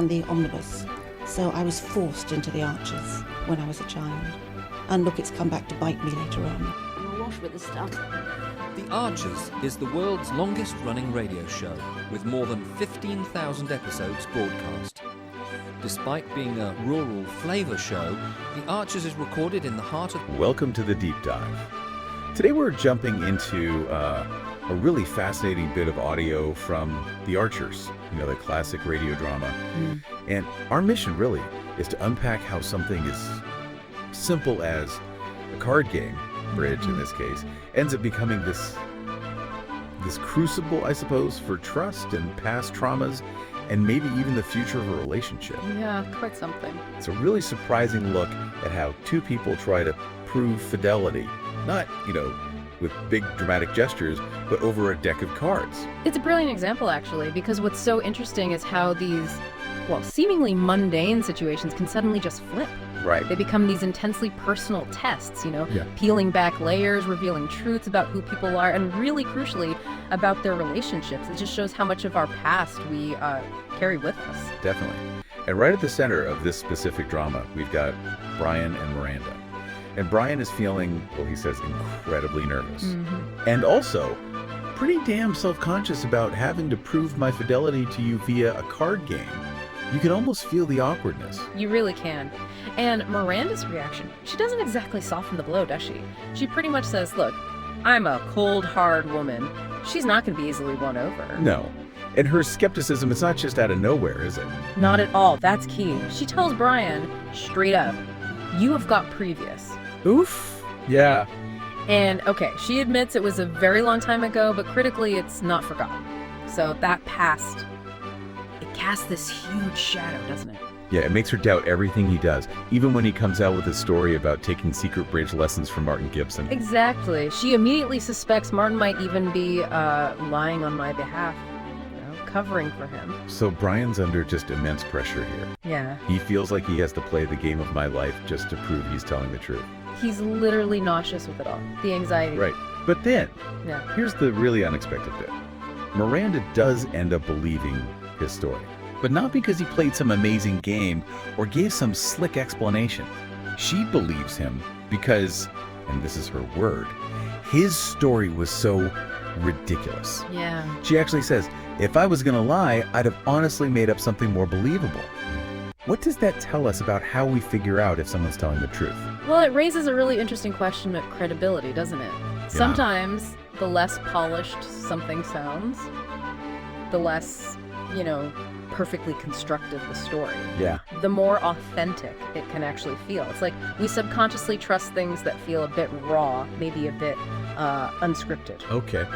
and the omnibus. So I was forced into the Archers when I was a child. And look, it's come back to bite me later on. I'm awash with the stuff. The Archers is the world's longest-running radio show, with more than 15,000 episodes broadcast. Despite being a rural flavour show, The Archers is recorded in the heart of... Welcome to the Deep Dive. Today we're jumping into a really fascinating bit of audio from The Archers, the classic radio drama. And our mission really is to unpack how something as simple as a card game, bridge in this case, ends up becoming this crucible, I suppose, for trust and past traumas, and maybe even the future of a relationship. Yeah, quite something. It's a really surprising look at how two people try to prove fidelity. Not, with big dramatic gestures, but over a deck of cards. It's a brilliant example, actually, because what's so interesting is how these, seemingly mundane situations can suddenly just flip. Right. They become these intensely personal tests, peeling back layers, revealing truths about who people are, and really crucially, about their relationships. It just shows how much of our past we carry with us. Definitely. And right at the center of this specific drama, we've got Brian and Miranda. And Brian is feeling, he says, incredibly nervous. And also pretty damn self-conscious about having to prove my fidelity to you via a card game. You can almost feel the awkwardness. You really can. And Miranda's reaction, she doesn't exactly soften the blow, does she? She pretty much says, look, I'm a cold, hard woman. She's not going to be easily won over. No. And her skepticism is not just out of nowhere, is it? Not at all. That's key. She tells Brian, straight up, you have got previous. Oof. Yeah. And okay, she admits it was a very long time ago, but critically it's not forgotten. So that past, it casts this huge shadow, doesn't it? Yeah, it makes her doubt everything he does, even when he comes out with his story about taking secret bridge lessons from Martin Gibson. Exactly. She immediately suspects Martin might even be lying on my behalf, covering for him. So Brian's under just immense pressure here. Yeah. He feels like he has to play the game of my life just to prove he's telling the truth. He's literally nauseous with it all. The anxiety. Right. But then, yeah. Here's the really unexpected bit. Miranda does end up believing his story. But not because he played some amazing game or gave some slick explanation. She believes him because, and this is her word, his story was so ridiculous. Yeah. She actually says, if I was going to lie, I'd have honestly made up something more believable. What does that tell us about how we figure out if someone's telling the truth? Well, it raises a really interesting question of credibility, doesn't it? Yeah. Sometimes the less polished something sounds, the less, perfectly constructed the story. Yeah. The more authentic it can actually feel. It's like we subconsciously trust things that feel a bit raw, maybe a bit unscripted. Okay,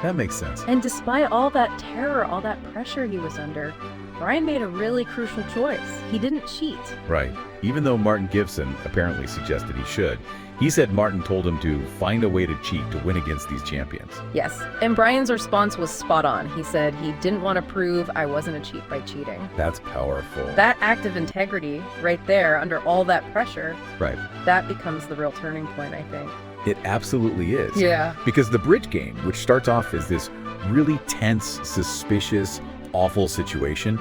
that makes sense. And despite all that terror, all that pressure he was under, Brian made a really crucial choice. He didn't cheat. Right. Even though Martin Gibson apparently suggested he should, he said Martin told him to find a way to cheat to win against these champions. Yes, and Brian's response was spot on. He said he didn't want to prove I wasn't a cheat by cheating. That's powerful. That act of integrity right there, under all that pressure, right, that becomes the real turning point, I think. It absolutely is. Yeah. Because the bridge game, which starts off as this really tense, suspicious, awful situation,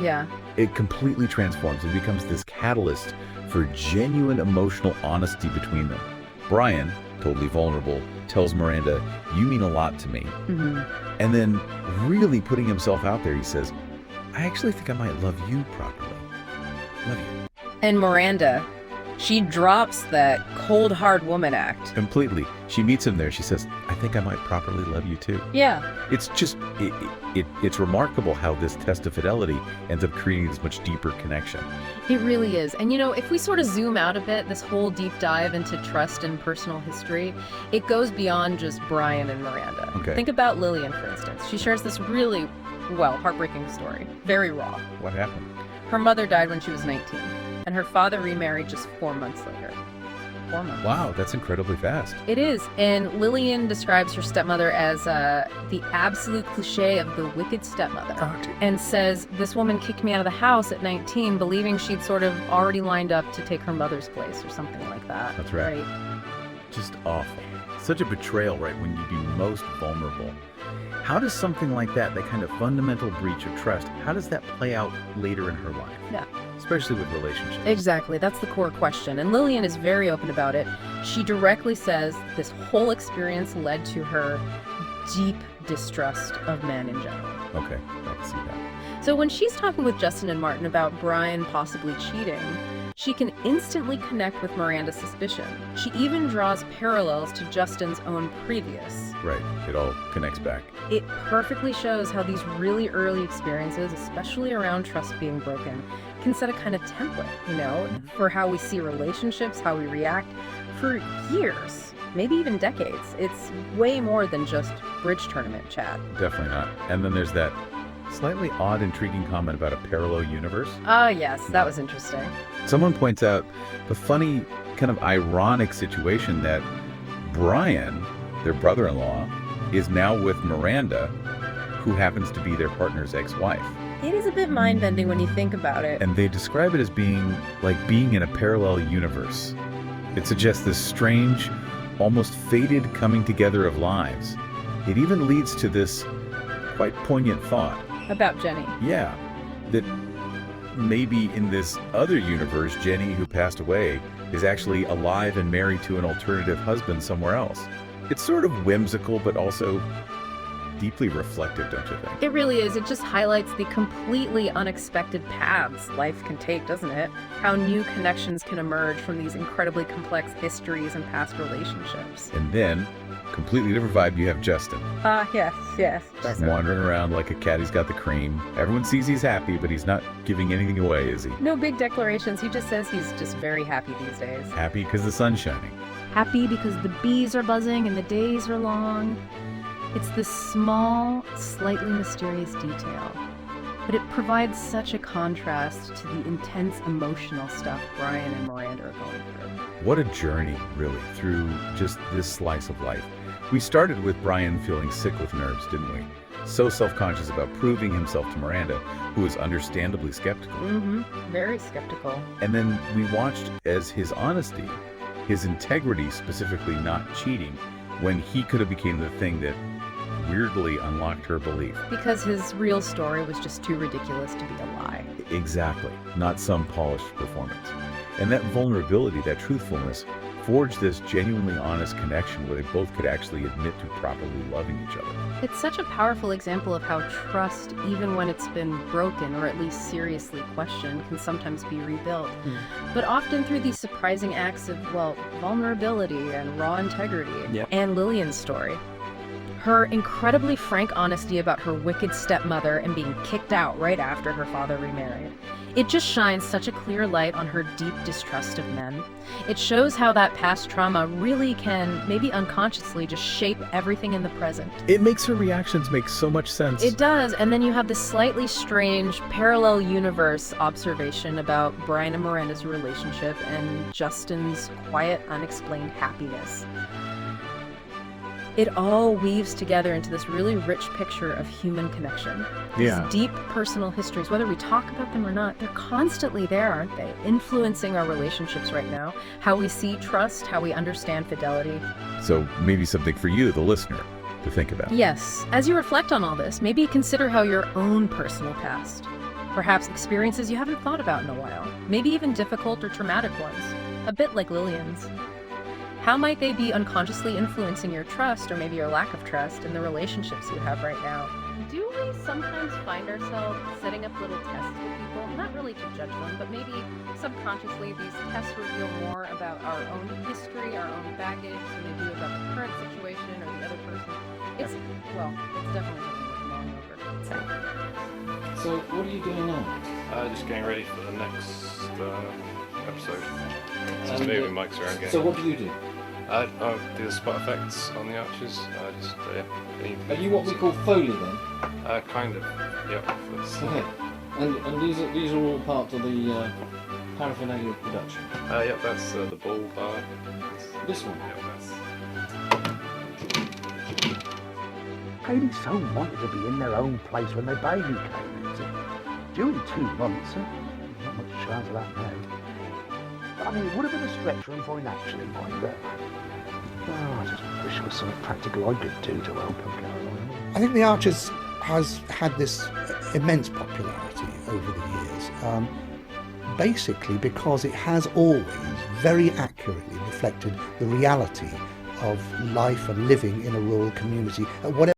it completely transforms and becomes this catalyst for genuine emotional honesty between them. Brian, totally vulnerable, tells Miranda, you mean a lot to me. And then really putting himself out there, he says, I actually think I might love you properly. Love you. And Miranda, she drops that cold, hard woman act. Completely. She meets him there. She says, I think I might properly love you too. Yeah. It's just, it's remarkable how this test of fidelity ends up creating this much deeper connection. It really is. And if we sort of zoom out a bit, this whole deep dive into trust and personal history, it goes beyond just Brian and Miranda. Okay. Think about Lillian, for instance. She shares this really, heartbreaking story. Very raw. What happened? Her mother died when she was 19, and her father remarried just 4 months later. 4 months. Wow, that's incredibly fast. It is. And Lillian describes her stepmother as the absolute cliche of the wicked stepmother. And says, this woman kicked me out of the house at 19, believing she'd sort of already lined up to take her mother's place or something like that. That's right. Just awful. Such a betrayal, right, when you'd be most vulnerable. How does something like that kind of fundamental breach of trust, how does that play out later in her life? Yeah. Especially with relationships. Exactly. That's the core question. And Lillian is very open about it. She directly says this whole experience led to her deep distrust of men in general. Okay, I can see that. So when she's talking with Justin and Martin about Brian possibly cheating, she can instantly connect with Miranda's suspicion. She even draws parallels to Justin's own previous. Right, it all connects back. It perfectly shows how these really early experiences, especially around trust being broken, can set a kind of template, for how we see relationships, how we react for years, maybe even decades. It's way more than just bridge tournament chat. Definitely not. And then there's that slightly odd, intriguing comment about a parallel universe. Ah, yes, that was interesting. Someone points out the funny, kind of ironic situation that Brian, their brother-in-law, is now with Miranda, who happens to be their partner's ex-wife. It is a bit mind-bending when you think about it. And they describe it as being like being in a parallel universe. It suggests this strange, almost fated coming together of lives. It even leads to this quite poignant thought. About Jenny. Yeah, that maybe in this other universe, Jenny, who passed away, is actually alive and married to an alternative husband somewhere else. It's sort of whimsical, but also deeply reflective, don't you think? It really is. It just highlights the completely unexpected paths life can take, doesn't it? How new connections can emerge from these incredibly complex histories and past relationships. And then, completely different vibe, you have Justin. Yes. Just wandering around like a cat, he's got the cream. Everyone sees he's happy, but he's not giving anything away, is he? No big declarations. He just says he's just very happy these days. Happy because the sun's shining. Happy because the bees are buzzing and the days are long. It's this small, slightly mysterious detail, but it provides such a contrast to the intense emotional stuff Brian and Miranda are going through. What a journey, really, through just this slice of life. We started with Brian feeling sick with nerves, didn't we? So self-conscious about proving himself to Miranda, who was understandably skeptical. Very skeptical. And then we watched as his honesty, his integrity, specifically not cheating, when he could have become the thing that weirdly unlocked her belief. Because his real story was just too ridiculous to be a lie. Exactly, not some polished performance. And that vulnerability, that truthfulness, forged this genuinely honest connection where they both could actually admit to properly loving each other. It's such a powerful example of how trust, even when it's been broken or at least seriously questioned, can sometimes be rebuilt. But often through these surprising acts of, vulnerability and raw integrity. Yep. And Lillian's story. Her incredibly frank honesty about her wicked stepmother and being kicked out right after her father remarried. It just shines such a clear light on her deep distrust of men. It shows how that past trauma really can, maybe unconsciously, just shape everything in the present. It makes her reactions make so much sense. It does, and then you have this slightly strange parallel universe observation about Brian and Miranda's relationship and Justin's quiet, unexplained happiness. It all weaves together into this really rich picture of human connection. Yeah. These deep personal histories, whether we talk about them or not, they're constantly there, aren't they? Influencing our relationships right now, how we see trust, how we understand fidelity. So maybe something for you, the listener, to think about. Yes. As you reflect on all this, maybe consider how your own personal past, perhaps experiences you haven't thought about in a while, maybe even difficult or traumatic ones, a bit like Lillian's. How might they be unconsciously influencing your trust, or maybe your lack of trust, in the relationships you have right now? Do we sometimes find ourselves setting up little tests with people? Not really to judge them, but maybe subconsciously these tests reveal more about our own history, our own baggage, than they do about the current situation or the other person. It's definitely something worth mulling over. So, what are you doing now? Just getting ready for the next episode. Just moving mics around again. So, what do you do? I do the spot effects on the arches. Are you what we call Foley then? Kind of. Yep. Okay. And these are all part of the paraphernalia of production. Yep. That's the ball bar. This one. Yep. That's. Ladies so wanted to be in their own place when their baby came into. Due in 2 months, not much chance of that now. But I mean, it would have been a stretch for him financially, mind that. Oh, I just wish there was something practical I could do to help him, Caroline. I think The Archers has had this immense popularity over the years, basically because it has always very accurately reflected the reality of life and living in a rural community at whatever